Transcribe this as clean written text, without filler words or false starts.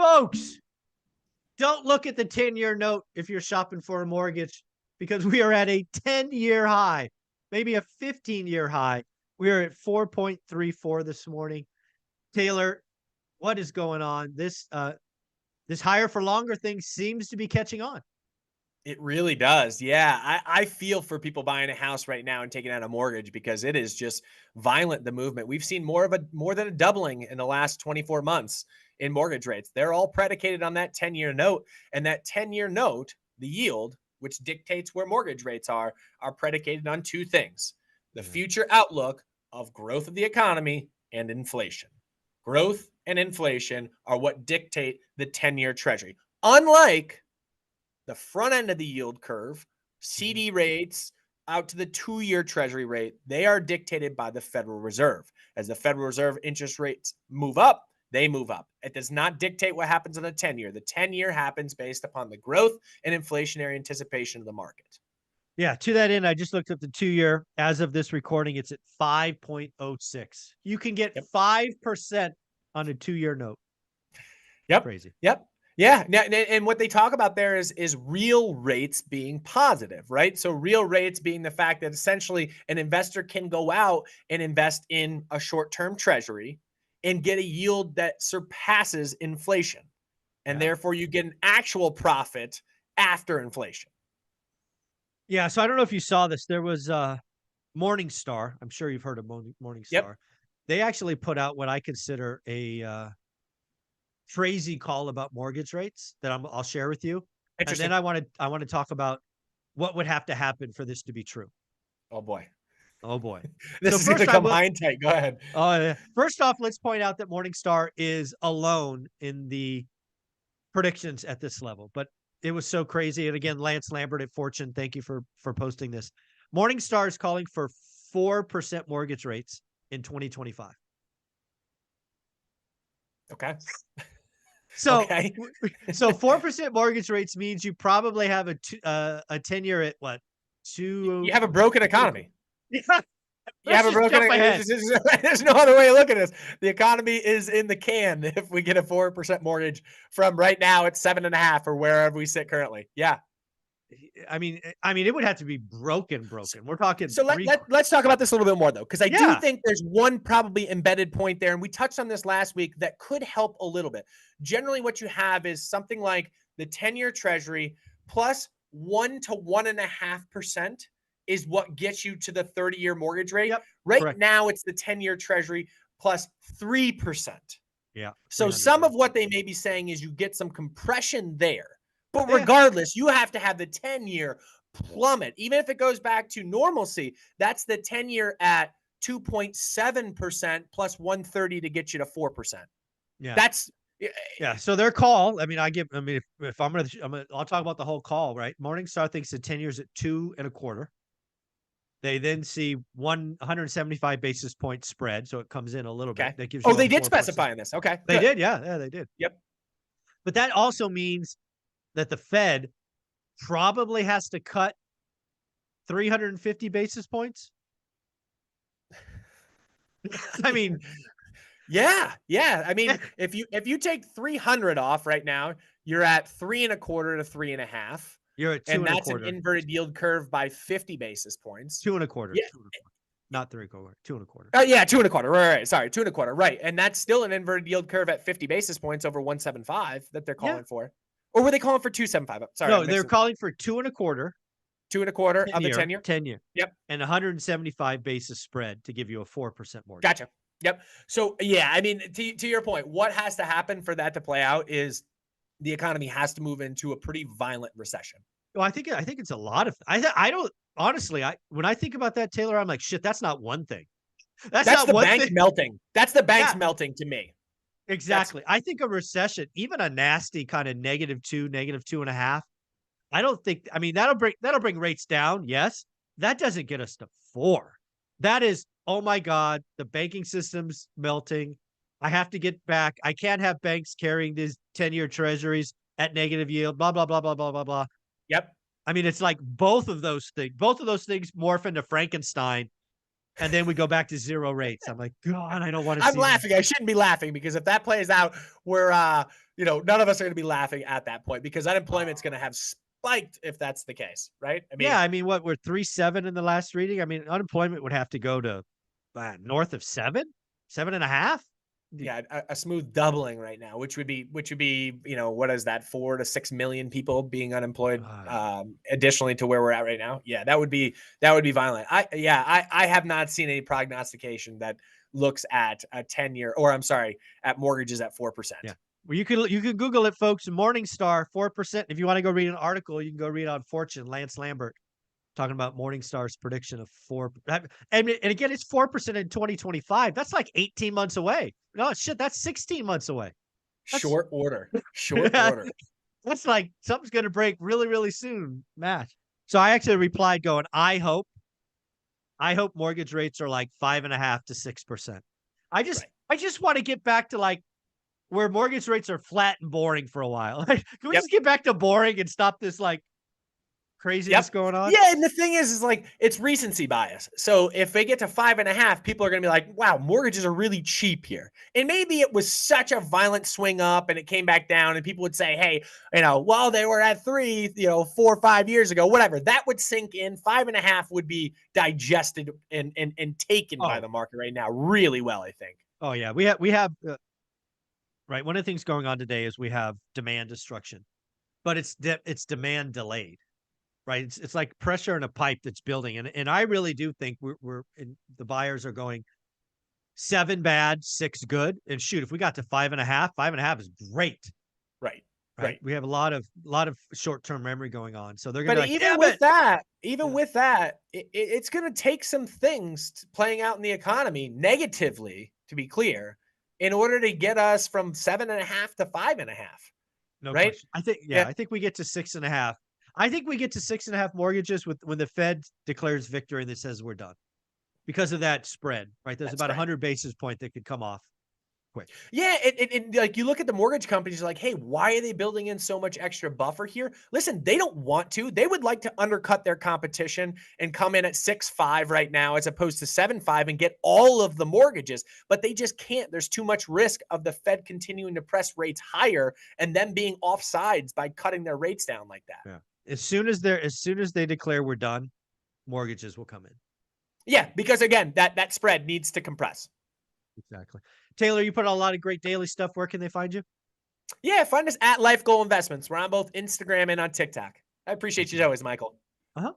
Folks, don't look at the 10-year note if you're shopping for a mortgage because we are at a 10-year high, maybe a 15-year high. We are at 4.34 this morning. Taylor, what is going on? This higher for longer thing seems to be catching on. It really does. Yeah. I feel for people buying a house right now and taking out a mortgage because it is just violent, the movement. We've seen more than a doubling in the last 24 months in mortgage rates. They're all predicated on that 10-year note. And that 10-year note, the yield, which dictates where mortgage rates are predicated on two things: the future outlook of growth of the economy and inflation. Growth and inflation are what dictate the 10-year treasury. Unlike the front end of the yield curve, CD rates out to the 2-year treasury rate, they are dictated by the Federal Reserve. As the Federal Reserve interest rates move up, they move up. It does not dictate what happens on the 10-year. The 10-year happens based upon the growth and inflationary anticipation of the market. Yeah, to that end, I just looked up the 2-year. As of this recording, it's at 5.06. You can get 5% on a 2-year note. Yep. Crazy. Yep. Yeah. And what they talk about there is real rates being positive, right? So real rates being the fact that essentially an investor can go out and invest in a short-term treasury and get a yield that surpasses inflation. And therefore you get an actual profit after inflation. Yeah. So I don't know if you saw this. There was Morningstar. I'm sure you've heard of Morningstar. Yep. They actually put out what I consider a crazy call about mortgage rates that I'll share with you. And then I want to talk about what would have to happen for this to be true. Oh boy. Oh boy. This is going to come high and tight. Go ahead. First off, let's point out that Morningstar is alone in the predictions at this level, but it was so crazy. And again, Lance Lambert at Fortune, thank you for posting this. Morningstar is calling for 4% mortgage rates in 2025. Okay. So 4% mortgage rates means you probably have a 10-year at what? You have a broken economy. Yeah. You have a broken economy. There's no other way to look at this. The economy is in the can if we get a 4% mortgage from right now at 7.5 or wherever we sit currently. Yeah. I mean, it would have to be broken. We're talking. So let's talk about this a little bit more though, because I do think there's one probably embedded point there, and we touched on this last week that could help a little bit. Generally, what you have is something like the 10-year treasury plus 1 to 1.5% is what gets you to the 30-year mortgage rate. Yep, right correct. now, it's the 10-year treasury plus 3%. Yeah. So some of what they may be saying is you get some compression there. But regardless, you have to have the 10-year plummet. Even if it goes back to normalcy, that's the 10-year at 2.7% plus 130 to get you to 4%. Yeah. So their call, I'll talk about the whole call, right? Morningstar thinks the 10 years at 2.25. They then see 175 basis point spread. So it comes in a little bit. That gives you they did specify in this. Okay. They did. Yeah, they did. Yep. But that also means that the Fed probably has to cut 350 basis points. I mean, yeah. I mean, if you take 300 off right now, you're at 3.25 to 3.5. You're at 2.25. And that's an inverted yield curve by 50 basis points. 2.25. Yeah. 2.25. Not 3.25. 2.25. Oh yeah, 2.25. Right. Sorry, 2.25. Right, and that's still an inverted yield curve at 50 basis points over 175 that they're calling for. Or were they calling for 2.75? Sorry, no, they're calling for 2.25. 2.25 of the 10-year. 10-year. Yep. And 175 basis spread to give you a 4% mortgage. Gotcha. Yep. So yeah, I mean, to your point, what has to happen for that to play out is the economy has to move into a pretty violent recession. Well, I think it's a lot of. I don't honestly. When I think about that, Taylor, I'm like, shit. That's not one thing. That's not the one bank thing. melting. That's the bank's melting to me. Exactly. I think a recession, even a nasty kind of -2, -2.5. I don't think. I mean, that'll bring rates down. Yes, that doesn't get us to 4. That is, oh my God, the banking system's melting. I have to get back. I can't have banks carrying these 10-year treasuries at negative yield. Blah blah blah blah blah blah blah. Yep. I mean, it's like both of those things morph into Frankenstein. And then we go back to 0 rates. I'm like, God, I don't want to see I'm laughing. I shouldn't be laughing because if that plays out, we're none of us are going to be laughing at that point because unemployment's going to have spiked if that's the case, right? I Yeah, mean, I mean, what, we're 3.7 in the last reading? I mean, unemployment would have to go to, north of 7, 7.5? D yeah, a smooth doubling right now, which would be, what is that, 4 to 6 million people being unemployed, uh, additionally to where we're at right now. Yeah, that would be violent. I have not seen any prognostication that looks at a 10-year, or I'm sorry, at mortgages at 4%. yeah. Well, you can Google it, folks. Morningstar, 4%. If you wanna go read an article, you can go read on Fortune, Lance Lambert talking about Morningstar's prediction of 4 and again, it's 4% in 2025. That's like 18 months away. No, shit, that's 16 months away. That's Short order, short order. that's like something's gonna break really, really soon, match. So I actually replied going, I hope mortgage rates are like 5.5 to 6%. I just Right. I just wanna get back to, like, where mortgage rates are flat and boring for a while. Like, can we Yep. just get back to boring and stop this, like, craziness Yep. going on? Yeah, and the thing is like it's recency bias. So if they get to 5.5, people are gonna be like, wow, mortgages are really cheap here. And maybe it was such a violent swing up and it came back down, and people would say, hey, well, they were at 3, 4 or 5 years ago, whatever. That would sink in. 5.5 would be digested and taken by Oh, the market right now really well, I think. oh, yeah. We have, right, one of the things going on today is we have demand destruction, but it's demand delayed. Right? It's like pressure in a pipe that's building, and I really do think we're and the buyers are going 7 bad, 6 good, and shoot, if we got to 5.5, 5.5 is great, Right. right? Right. We have a lot of short-term memory going on, so they're gonna But be like, even "Damn with it!" that, even Yeah. with that, it's going to take some things playing out in the economy negatively, to be clear, in order to get us from 7.5 to 5.5. No Right? question. I think, yeah, Yeah, I think we get to 6.5. I think we get to 6.5 mortgages with when the Fed declares victory and it says we're done because of that spread, right? There's that's about right. 100 basis point that could come off quick. Yeah, like you look at the mortgage companies, like, hey, why are they building in so much extra buffer here? Listen, they don't want to. They would like to undercut their competition and come in at 6.5 right now, as opposed to 7.5, and get all of the mortgages, but they just can't. There's too much risk of the Fed continuing to press rates higher and them being offsides by cutting their rates down like that. Yeah. As soon as they declare we're done, mortgages will come in. Yeah, because again, that spread needs to compress. Exactly. Taylor, you put out a lot of great daily stuff. Where can they find you? Yeah, find us at LifeGoal Investments. We're on both Instagram and on TikTok. I appreciate Thank you, you as man. always, Michael. Uh-huh.